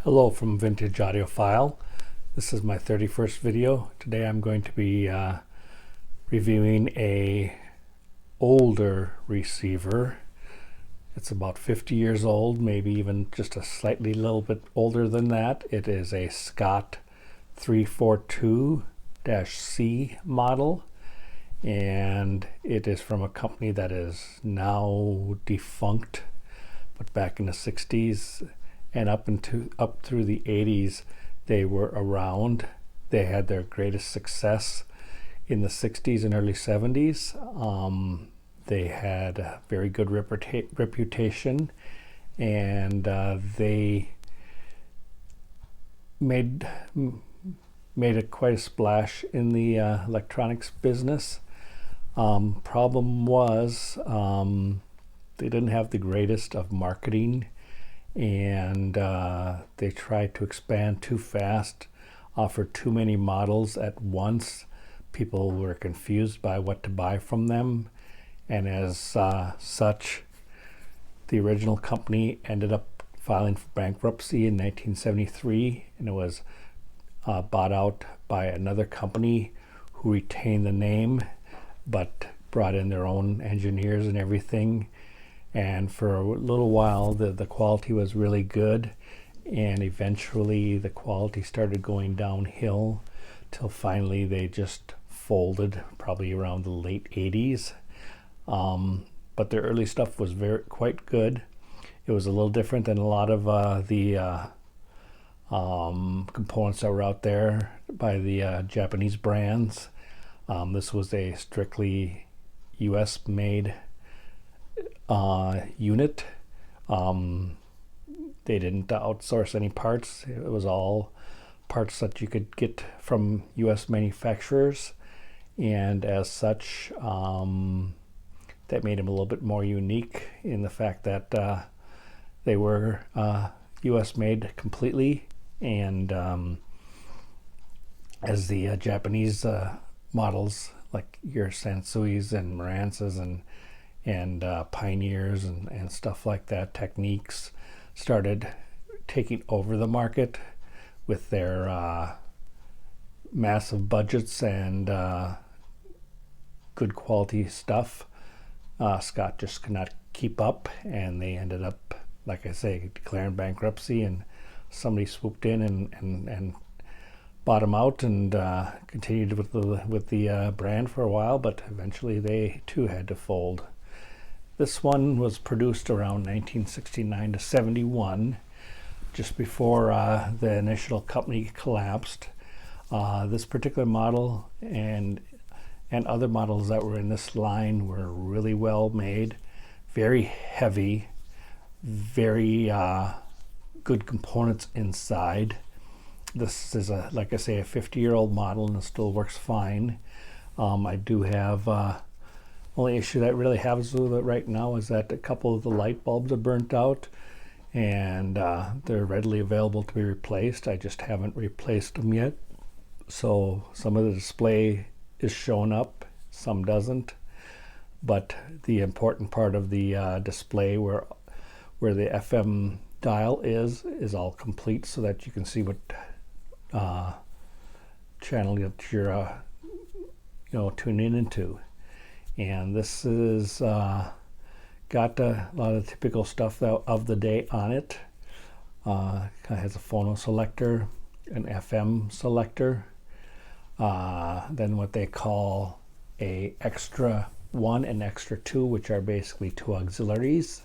Hello from Vintage Audiophile. This is my 31st video. Today I'm going to be reviewing a older receiver. It's about 50 years old, maybe even just a slightly little bit older than that. It is a Scott 342-C model, and it is from a company that is now defunct, but back in the 60s and up through the 80s they were around. They had their greatest success in the 60s and early 70s. They had a very good reputation, and they made quite a splash in the electronics business. Problem was they didn't have the greatest of marketing, and they tried to expand too fast, offered too many models at once. People were confused by what to buy from them, and as such, the original company ended up filing for bankruptcy in 1973, and it was bought out by another company who retained the name but brought in their own engineers and everything. And for a little while the quality was really good, and eventually the quality started going downhill till finally they just folded, probably around the late 80s. But their early stuff was quite good. It was a little different than a lot of the components that were out there by the Japanese brands. This was a strictly US made unit. They didn't outsource any parts. It was all parts that you could get from US manufacturers, and as such, that made them a little bit more unique in the fact that they were US made completely. And as the Japanese models, like your Sansuis and Marantzas and Pioneers and stuff like that, Techniques, started taking over the market with their massive budgets and good quality stuff. Scott just could not keep up, and they ended up, like I say, declaring bankruptcy, and somebody swooped in and bought them out, and continued with the brand for a while, but eventually they too had to fold. This one was produced around 1969 to 71, just before the initial company collapsed. This particular model and other models that were in this line were really well made, very heavy, very good components inside. This is like I say, a 50-year-old model, and it still works fine. I do have only issue that really happens with it right now is that a couple of the light bulbs are burnt out, and they're readily available to be replaced. I just haven't replaced them yet. So some of the display is showing up, some doesn't. But the important part of the display, where the FM dial is all complete, so that you can see what channel that you're tuning into. And this is got a lot of typical stuff of the day on it. Kind of has a phono selector, an FM selector, then what they call a extra 1 and extra 2, which are basically two auxiliaries.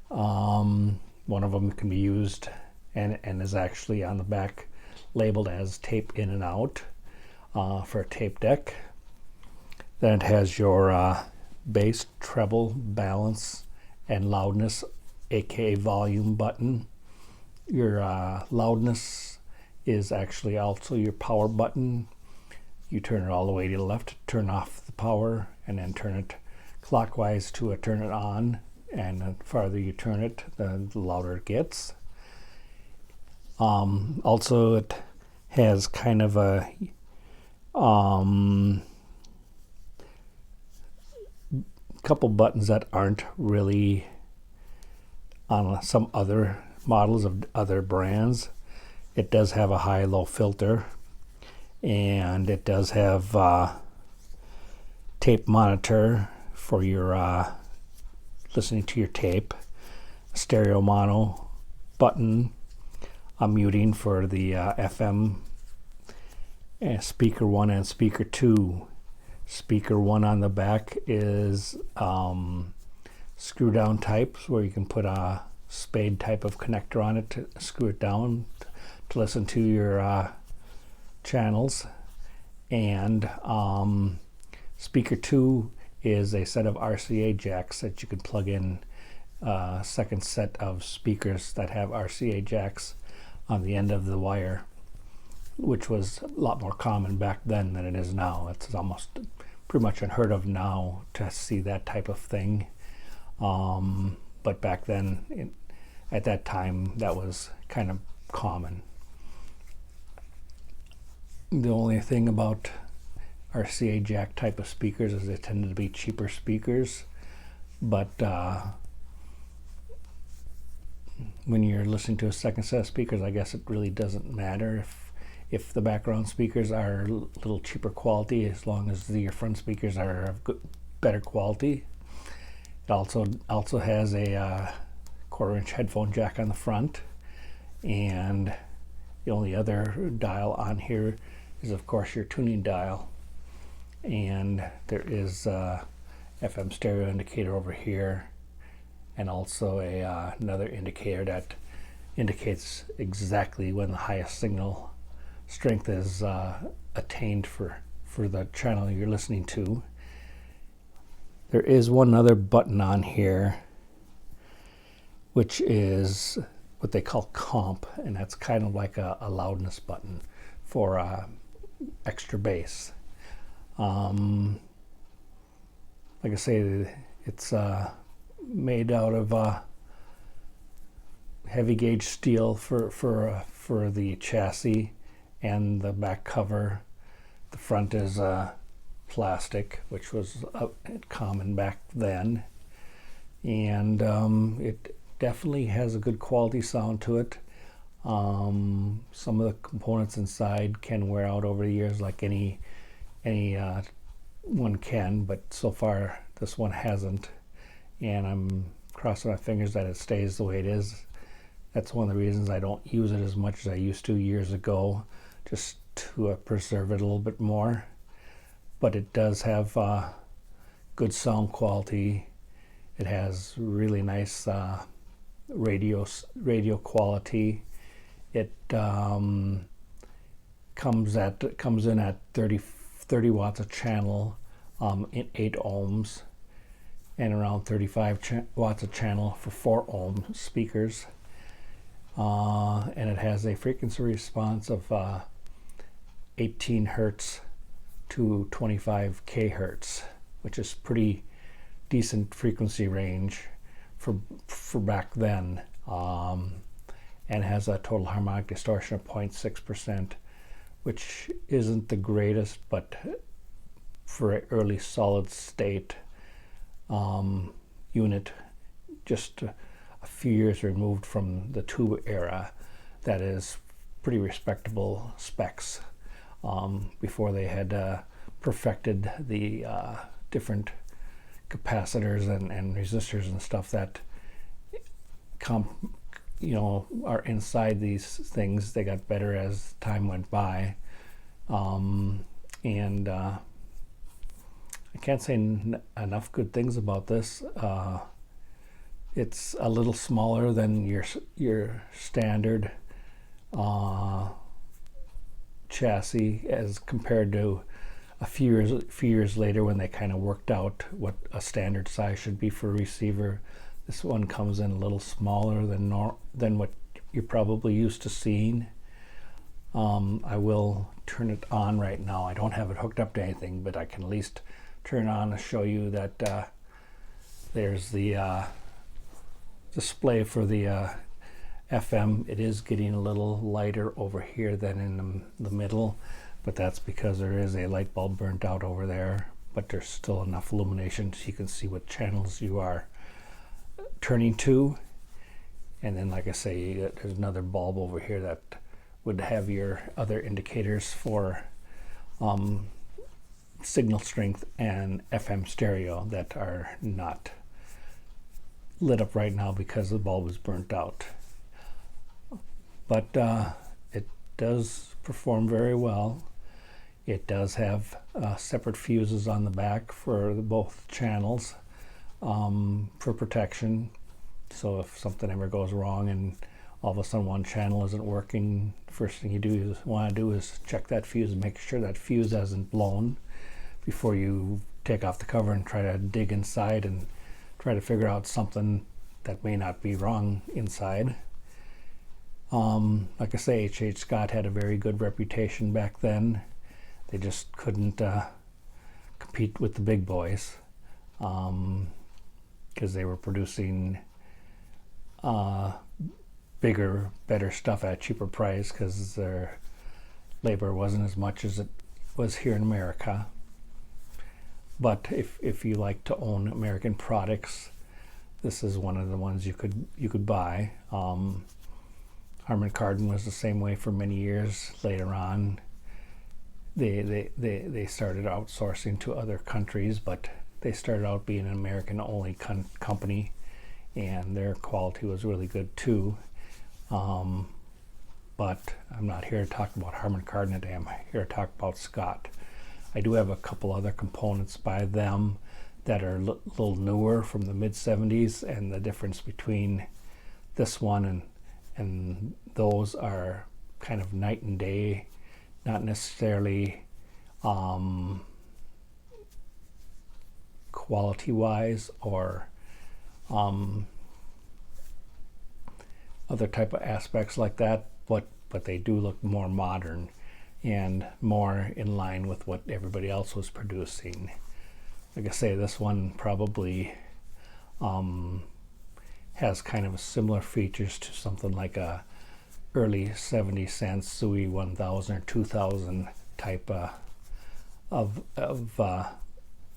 One of them can be used and is actually on the back labeled as tape in and out for a tape deck. Then it has your bass, treble, balance, and loudness, aka volume button. Your loudness is actually also your power button. You turn it all the way to the left to turn off the power, and then turn it clockwise to turn it on. And the farther you turn it, the louder it gets. Also, it has kind of a couple buttons that aren't really on some other models of other brands. It does have a high-low filter, and it does have tape monitor for your listening to your tape, stereo mono button, a muting for the FM, speaker 1 and speaker 2. Speaker 1 on the back is screw down types, where you can put a spade type of connector on it to screw it down to listen to your channels. And speaker 2 is a set of RCA jacks that you can plug in, a second set of speakers that have RCA jacks on the end of the wire, which was a lot more common back then than it is now. It's almost pretty much unheard of now to see that type of thing. But back then, at that time, that was kind of common. The only thing about RCA jack type of speakers is they tended to be cheaper speakers, but when you're listening to a second set of speakers, I guess it really doesn't matter if the background speakers are a little cheaper quality, as long as your front speakers are of better quality. It also has a 1/4-inch headphone jack on the front, and the only other dial on here is, of course, your tuning dial. And there is a FM stereo indicator over here, and also another indicator that indicates exactly when the highest signal strength is attained for the channel you're listening to. There is one other button on here, which is what they call comp, and that's kind of like a loudness button for extra bass. Like I say, it's made out of heavy gauge steel for the chassis and the back cover. The front is plastic, which was common back then, and it definitely has a good quality sound to it. Some of the components inside can wear out over the years, like any one can, but so far this one hasn't, and I'm crossing my fingers that it stays the way it is. That's one of the reasons I don't use it as much as I used to years ago, just to preserve it a little bit more. But it does have good sound quality. It has really nice radio quality. It comes in at 30 watts a channel, in 8 ohms, and around 35 watts a channel for 4 ohm speakers. And it has a frequency response of 18 hertz to 25 kHz, which is pretty decent frequency range for back then, and has a total harmonic distortion of 0.6%, which isn't the greatest, but for an early solid state unit, just a few years removed from the tube era, that is pretty respectable specs. Before they had perfected the different capacitors and resistors and stuff that are inside these things. They got better as time went by, and I can't say enough good things about this. It's a little smaller than your standard chassis, as compared to a few years later when they kind of worked out what a standard size should be for a receiver. This one comes in a little smaller than what you're probably used to seeing. I will turn it on right now. I don't have it hooked up to anything, but I can at least turn it on to show you that there's the display for the FM. It is getting a little lighter over here than in the middle, but that's because there is a light bulb burnt out over there, but there's still enough illumination so you can see what channels you are turning to. And then, like I say, there's another bulb over here that would have your other indicators for signal strength and FM stereo that are not lit up right now because the bulb is burnt out. But it does perform very well. It does have separate fuses on the back for both channels for protection. So if something ever goes wrong and all of a sudden one channel isn't working, the first thing you want to do is check that fuse and make sure that fuse hasn't blown before you take off the cover and try to dig inside and try to figure out something that may not be wrong inside. Like I say, H.H. Scott had a very good reputation back then. They just couldn't compete with the big boys because they were producing bigger, better stuff at a cheaper price because their labor wasn't as much as it was here in America. But if you like to own American products, this is one of the ones you could buy. Harman Kardon was the same way for many years. Later on, they started outsourcing to other countries, but they started out being an American-only company, and their quality was really good too. But I'm not here to talk about Harman Kardon today. I'm here to talk about Scott. I do have a couple other components by them that are a little newer from the mid-70s, and the difference between this one and those are kind of night and day, not necessarily quality-wise or other type of aspects like that, but they do look more modern and more in line with what everybody else was producing. Like I say, this one probably has kind of similar features to something like a early 70 cents SUI 1000 or 2000 type of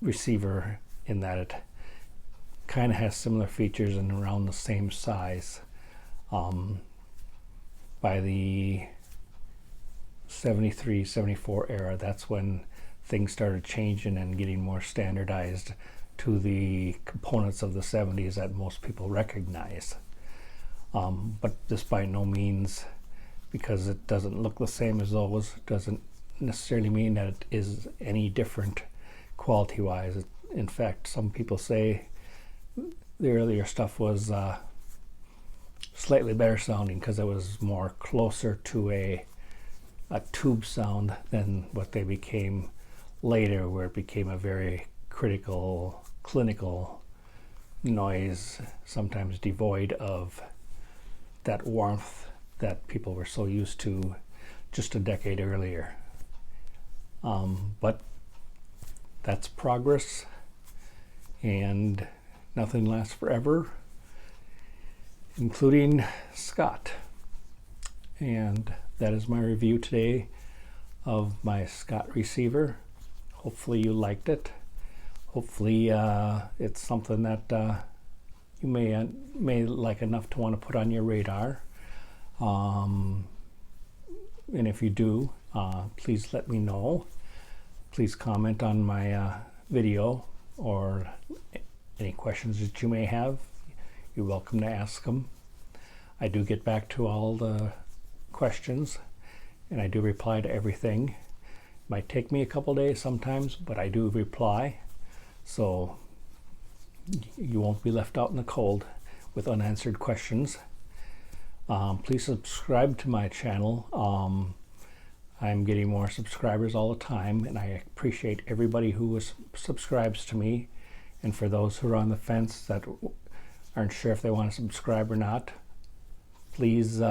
receiver, in that it kind of has similar features and around the same size. By the 73, 74 era, that's when things started changing and getting more standardized to the components of the 70s that most people recognize. But this by no means, because it doesn't look the same as those, doesn't necessarily mean that it is any different quality-wise. In fact, some people say the earlier stuff was slightly better sounding because it was more closer to a tube sound than what they became later, where it became a very critical, clinical noise, sometimes devoid of that warmth that people were so used to just a decade earlier. But that's progress, and nothing lasts forever, including Scott. And that is my review today of my Scott receiver. Hopefully you liked it. Hopefully it's something that you may like enough to want to put on your radar. And if you do, please let me know. Please comment on my video, or any questions that you may have. You're welcome to ask them. I do get back to all the questions, and I do reply to everything. It might take me a couple days sometimes, but I do reply, so you won't be left out in the cold with unanswered questions. Please subscribe to my channel. I'm getting more subscribers all the time, and I appreciate everybody who subscribes to me. And for those who are on the fence that aren't sure if they want to subscribe or not, please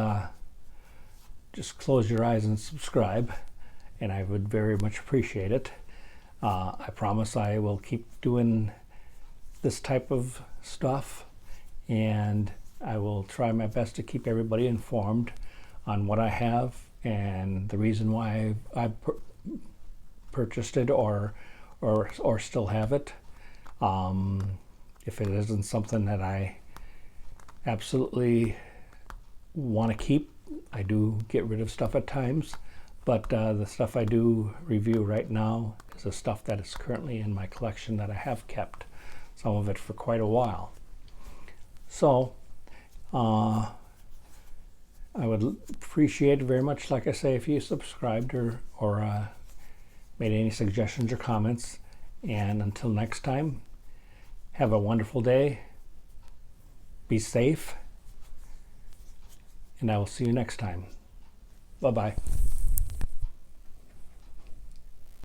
just close your eyes and subscribe, and I would very much appreciate it. I promise I will keep doing this type of stuff, and I will try my best to keep everybody informed on what I have and the reason why I purchased it or still have it. If it isn't something that I absolutely want to keep. I do get rid of stuff at times, but the stuff I do review right now is the stuff that is currently in my collection that I have kept, some of it for quite a while. So I would appreciate it very much, like I say, if you subscribed or made any suggestions or comments. And until next time, have a wonderful day. Be safe. And I will see you next time. Bye-bye.